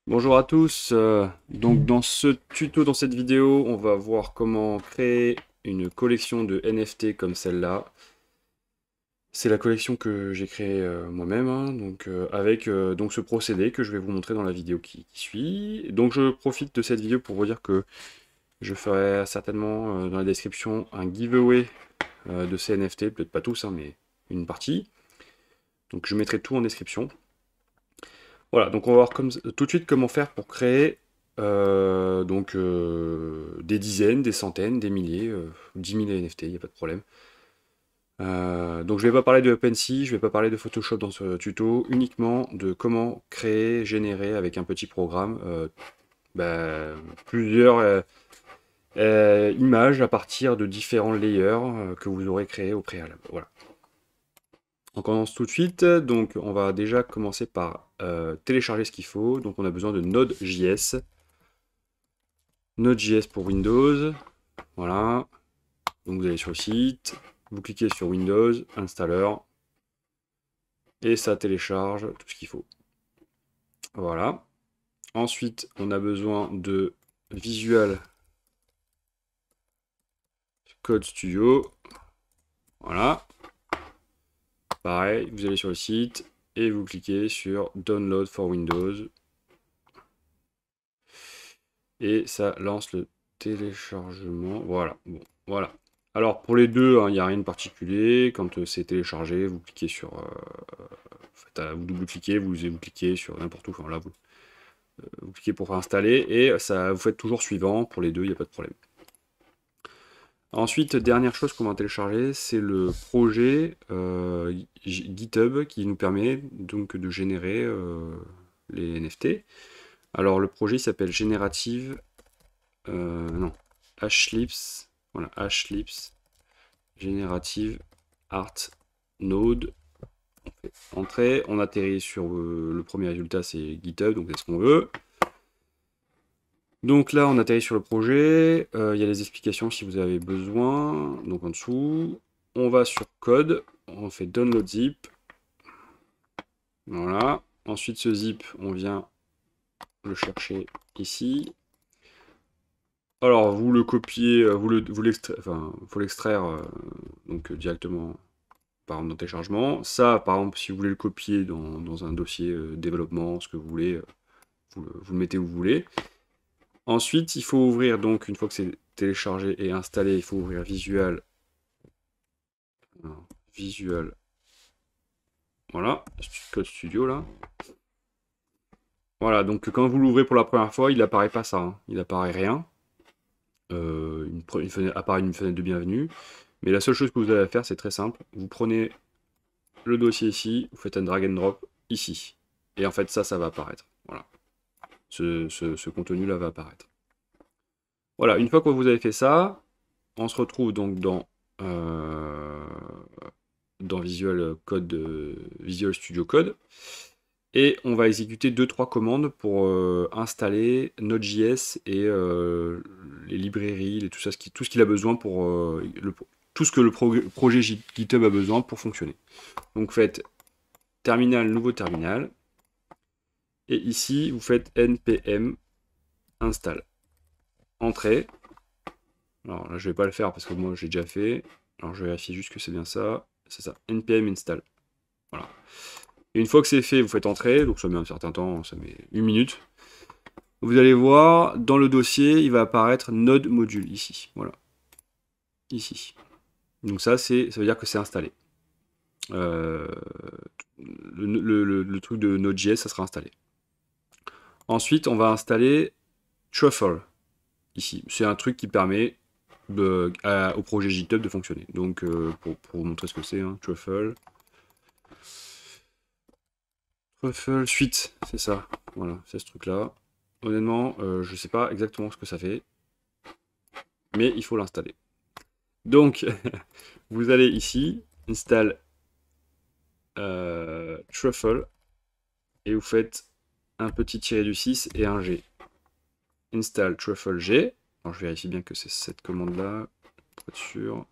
Bonjour à tous, donc dans ce tuto, dans cette vidéo, on va voir comment créer une collection de NFT comme celle-là. C'est la collection que j'ai créée moi-même, hein, donc avec donc ce procédé que je vais vous montrer dans la vidéo qui suit. Donc je profite de cette vidéo pour vous dire que je ferai certainement dans la description un giveaway de ces NFT, peut-être pas tous, hein, mais une partie. Donc je mettrai tout en description. Voilà, donc on va voir tout de suite comment faire pour créer des dizaines, des centaines, des milliers, 10 000 NFT, il n'y a pas de problème. Donc je ne vais pas parler de OpenSea, je ne vais pas parler de Photoshop dans ce tuto, uniquement de comment créer, générer avec un petit programme plusieurs images à partir de différents layers que vous aurez créés au préalable. Voilà. On commence tout de suite, donc on va déjà commencer par télécharger ce qu'il faut. Donc on a besoin de Node.js. Node.js pour Windows, voilà. Donc vous allez sur le site, vous cliquez sur Windows, installeur, et ça télécharge tout ce qu'il faut. Voilà. Ensuite, on a besoin de Visual Code Studio. Voilà. Pareil, vous allez sur le site et vous cliquez sur Download for Windows. Et ça lance le téléchargement. Voilà. Bon, voilà. Alors pour les deux, il n'y a rien de particulier. Quand c'est téléchargé, vous cliquez sur vous double-cliquez, vous cliquez sur n'importe où. Enfin là, vous cliquez pour installer et ça vous faites toujours suivant. Pour les deux, il n'y a pas de problème. Ensuite, dernière chose qu'on va télécharger, c'est le projet GitHub qui nous permet donc de générer les NFT. Alors le projet s'appelle Générative, non, Hlips, voilà, Hlips, Générative Art Node. On fait entrée, on atterrit sur le premier résultat, c'est GitHub, donc c'est ce qu'on veut. Donc là, on atterrit sur le projet, il y a les explications si vous avez besoin, donc en dessous. On va sur code, on fait download zip, voilà. Ensuite, ce zip, on vient le chercher ici. Alors, vous le copiez, vous l'extraire, enfin, faut l'extraire directement par exemple dans téléchargement. Ça, par exemple, si vous voulez le copier dans un dossier développement, ce que vous voulez, vous le mettez où vous voulez. Ensuite, il faut ouvrir, donc, une fois que c'est téléchargé et installé, il faut ouvrir Visual, voilà, Code Studio, là. Voilà, donc quand vous l'ouvrez pour la première fois, il apparaît pas ça, hein. Il apparaît rien. Apparaît une fenêtre de bienvenue. Mais la seule chose que vous avez à faire, c'est très simple. Vous prenez le dossier ici, vous faites un drag and drop ici. Et en fait, ça va apparaître. Voilà. Ce contenu-là va apparaître. Voilà, une fois que vous avez fait ça, on se retrouve donc dans Visual Studio Code. Et on va exécuter 2-3 commandes pour Node.js et les librairies, tout ce qu'il a besoin pour tout ce que le projet GitHub a besoin pour fonctionner. Donc faites terminal, nouveau terminal. Et ici, vous faites npm install. Entrée. Alors là, je vais pas le faire parce que moi, j'ai déjà fait. Alors je vérifie juste que c'est bien ça. C'est ça, npm install. Voilà. Et une fois que c'est fait, vous faites entrer. Donc ça met un certain temps, ça met 1 minute. Vous allez voir, dans le dossier, il va apparaître Node module ici. Voilà. Ici. Donc ça veut dire que c'est installé. Euh, le truc de Node.js, ça sera installé. Ensuite, on va installer Truffle ici. C'est un truc qui permet au projet GitHub de fonctionner. Donc, pour vous montrer ce que c'est, hein, Truffle Suite, c'est ça. Voilà, c'est ce truc-là. Honnêtement, je sais pas exactement ce que ça fait, mais il faut l'installer. Donc, vous allez ici, install Truffle, et vous faites un petit tiré du 6 et un G. Install Truffle G. Alors, je vérifie bien que c'est cette commande-là, pour être sûr.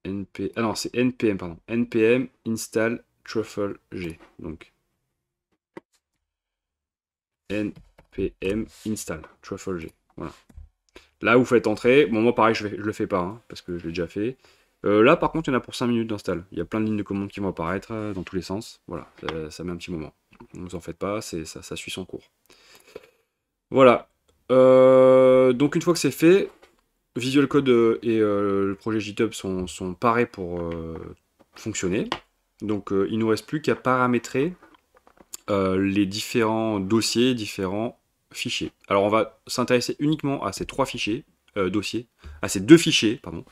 Ah non, c'est npm, pardon. npm install truffle g. Donc, npm install truffleg. Voilà. Là, vous faites entrer. Bon, moi, pareil, je le fais pas, hein, parce que je l'ai déjà fait. Là, par contre, il y en a pour 5 minutes d'install. Il y a plein de lignes de commande qui vont apparaître dans tous les sens. Voilà, ça met un petit moment. Ne vous en faites pas, ça suit son cours. Voilà. Donc, une fois que c'est fait, Visual Code et le projet GitHub sont parés pour fonctionner. Donc, il ne nous reste plus qu'à paramétrer les différents dossiers, différents fichiers. Alors, on va s'intéresser uniquement à ces trois fichiers, dossiers, à ces deux fichiers, pardon,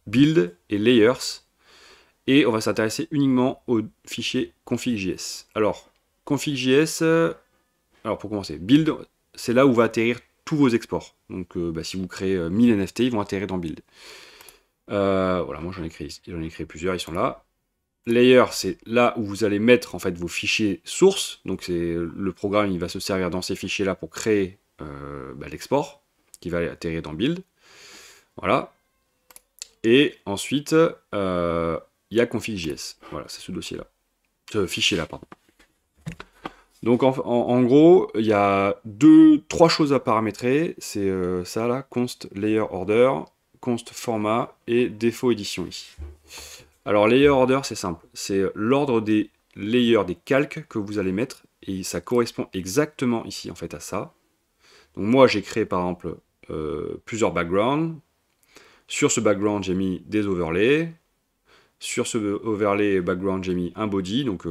build et layers, et on va s'intéresser uniquement au fichier config.js. Alors, config.js, alors pour commencer, build, c'est là où va atterrir tous vos exports. Donc, si vous créez 1000 NFT, ils vont atterrir dans build. Voilà, moi j'en ai créé plusieurs, ils sont là. Layer, c'est là où vous allez mettre en fait vos fichiers sources. Donc c'est le programme, il va se servir dans ces fichiers-là pour créer l'export qui va atterrir dans build. Voilà. Et ensuite, il y a config.js. Voilà, c'est ce dossier-là. Ce fichier-là, pardon. Donc en gros, il y a trois choses à paramétrer. C'est ça là, const layer order, const format et défaut édition ici. Alors, layer order, c'est simple. C'est l'ordre des layers, des calques que vous allez mettre. Et ça correspond exactement ici, en fait, à ça. Donc, moi, j'ai créé, par exemple, plusieurs backgrounds. Sur ce background, j'ai mis des overlays. Sur ce overlay background, j'ai mis un body, donc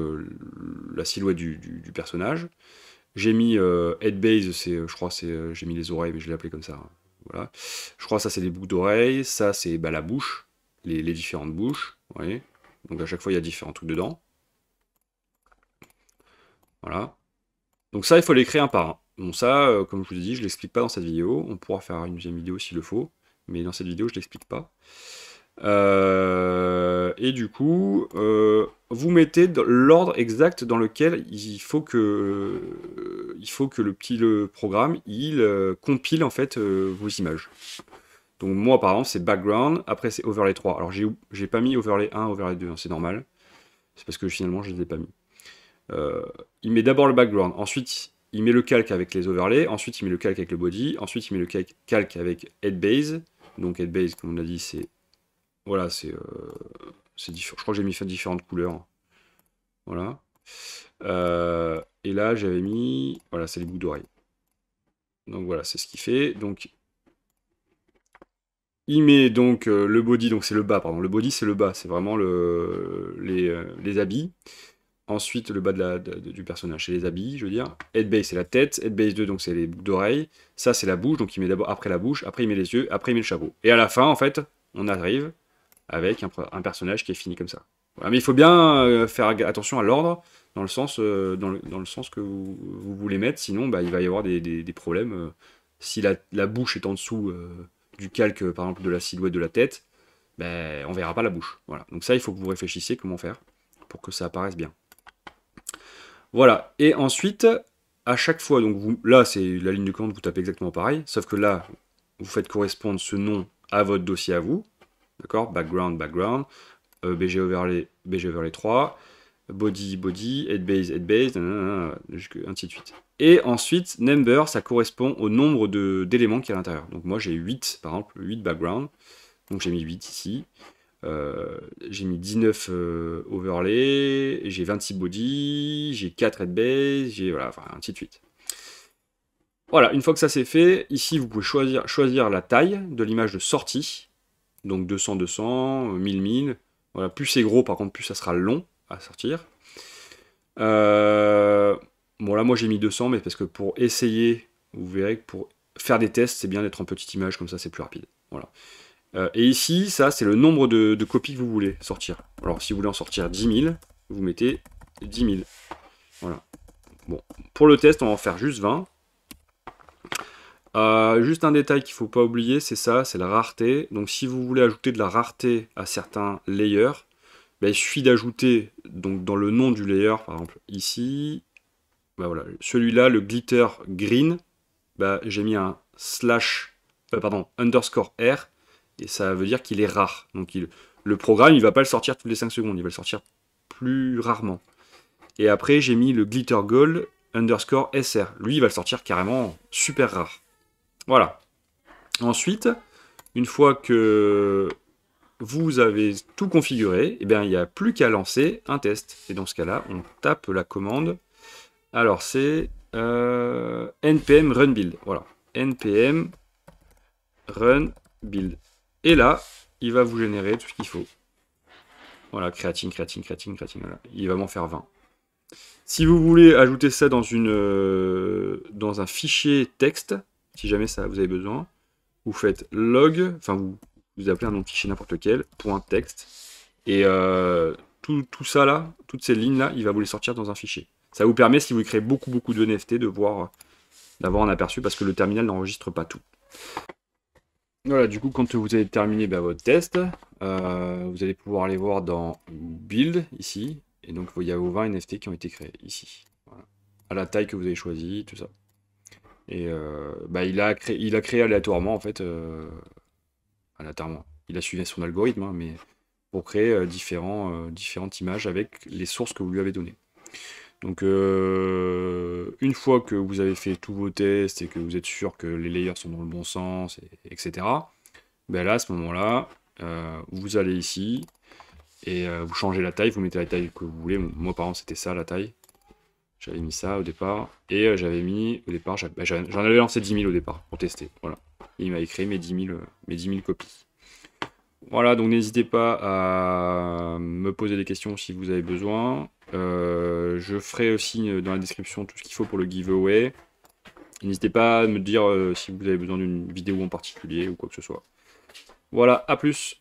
la silhouette du personnage. J'ai mis headbase, je crois, j'ai mis les oreilles, mais je l'ai appelé comme ça. Voilà. Je crois que ça, c'est les boucles d'oreilles. Ça, c'est la bouche, les différentes bouches. Vous voyez, donc à chaque fois il y a différents trucs dedans. Voilà. Donc ça, il faut les créer un par un. Bon, ça, comme je vous ai dit, je ne l'explique pas dans cette vidéo. On pourra faire une deuxième vidéo s'il le faut. Mais dans cette vidéo, je ne l'explique pas. Et du coup, vous mettez l'ordre exact dans lequel il faut que le programme il compile en fait vos images. Donc moi par exemple c'est background, après c'est overlay 3. Alors j'ai pas mis overlay 1, overlay 2, hein, c'est normal. C'est parce que finalement je les ai pas mis. Il met d'abord le background, ensuite il met le calque avec les overlays, ensuite il met le calque avec le body, ensuite il met le calque avec headbase. Donc headbase comme on a dit c'est... Voilà, c'est différent. Je crois que j'ai mis fait différentes couleurs. Voilà. Et là j'avais mis... Voilà, c'est les boucles d'oreilles. Donc voilà, c'est ce qu'il fait. Donc il met donc le body, donc c'est le bas, pardon. Le body, c'est le bas, c'est vraiment les habits. Ensuite, le bas du personnage, c'est les habits, je veux dire. Headbase, c'est la tête. Headbase 2, donc c'est les boucles d'oreilles. Ça, c'est la bouche, donc il met d'abord après la bouche, après il met les yeux, après il met le chapeau. Et à la fin, en fait, on arrive avec un personnage qui est fini comme ça. Voilà, mais il faut bien faire attention à l'ordre, dans le sens que vous voulez mettre, sinon il va y avoir des problèmes. Si la bouche est en dessous du calque, par exemple, de la silhouette de la tête, on verra pas la bouche. Voilà. Donc ça, il faut que vous réfléchissiez comment faire pour que ça apparaisse bien. Voilà. Et ensuite, à chaque fois, donc là, c'est la ligne de commande, vous tapez exactement pareil, sauf que là, vous faites correspondre ce nom à votre dossier à vous. D'accord? Background, BG overlay 3, body, headbase, ainsi de suite. Et ensuite, number, ça correspond au nombre d'éléments qu'il y a à l'intérieur. Donc moi j'ai 8, par exemple, 8 background. Donc j'ai mis 8 ici. J'ai mis 19 overlay, j'ai 26 body, j'ai 4 headbase, voilà, enfin ainsi de suite. Voilà, une fois que ça c'est fait, ici vous pouvez choisir la taille de l'image de sortie. Donc 200, 200, 1000, 1000. Voilà, plus c'est gros, par contre, plus ça sera long à sortir. Bon, là, moi, j'ai mis 200, mais parce que pour essayer, vous verrez que pour faire des tests, c'est bien d'être en petite image, comme ça, c'est plus rapide. Voilà. Et ici, ça, c'est le nombre de copies que vous voulez sortir. Alors, si vous voulez en sortir 10 000, vous mettez 10 000. Voilà. Bon, pour le test, on va en faire juste 20. Juste un détail qu'il ne faut pas oublier, c'est ça, c'est la rareté. Donc si vous voulez ajouter de la rareté à certains layers, il suffit d'ajouter donc dans le nom du layer, par exemple ici, voilà, celui-là, le glitter green, j'ai mis un underscore R, et ça veut dire qu'il est rare. Donc le programme, il ne va pas le sortir toutes les 5 secondes, il va le sortir plus rarement. Et après, j'ai mis le glitter gold, underscore SR. Lui, il va le sortir carrément super rare. Voilà. Ensuite, une fois que vous avez tout configuré, eh bien, il n'y a plus qu'à lancer un test. Et dans ce cas-là, on tape la commande. Alors, c'est npm run build. Voilà. npm run build. Et là, il va vous générer tout ce qu'il faut. Voilà, créatine. Voilà. Il va m'en faire 20. Si vous voulez ajouter ça dans un fichier texte, si jamais ça vous avez besoin, vous faites log, enfin vous appelez un nom de fichier n'importe lequel, .text, et tout ça là, toutes ces lignes là, il va vous les sortir dans un fichier. Ça vous permet, si vous créez beaucoup de NFT, d'avoir un aperçu, parce que le terminal n'enregistre pas tout. Voilà, du coup, quand vous avez terminé votre test, vous allez pouvoir aller voir dans Build, ici, et donc il y a vos 20 NFT qui ont été créés, ici. Voilà. À la taille que vous avez choisie, tout ça. Et il a créé aléatoirement, en fait, aléatoirement. Il a suivi son algorithme, hein, mais pour créer différentes images avec les sources que vous lui avez données. Donc, une fois que vous avez fait tous vos tests et que vous êtes sûr que les layers sont dans le bon sens, etc., ben là, à ce moment-là, vous allez ici et vous changez la taille, vous mettez la taille que vous voulez. Moi, par exemple, c'était ça la taille. J'avais mis ça au départ. Et j'avais mis, au départ, j'en avais lancé 10 000 au départ pour tester. Voilà. Et il m'avait créé mes 10 000 copies. Voilà, donc n'hésitez pas à me poser des questions si vous avez besoin. Je ferai aussi dans la description tout ce qu'il faut pour le giveaway. N'hésitez pas à me dire si vous avez besoin d'une vidéo en particulier ou quoi que ce soit. Voilà, à plus!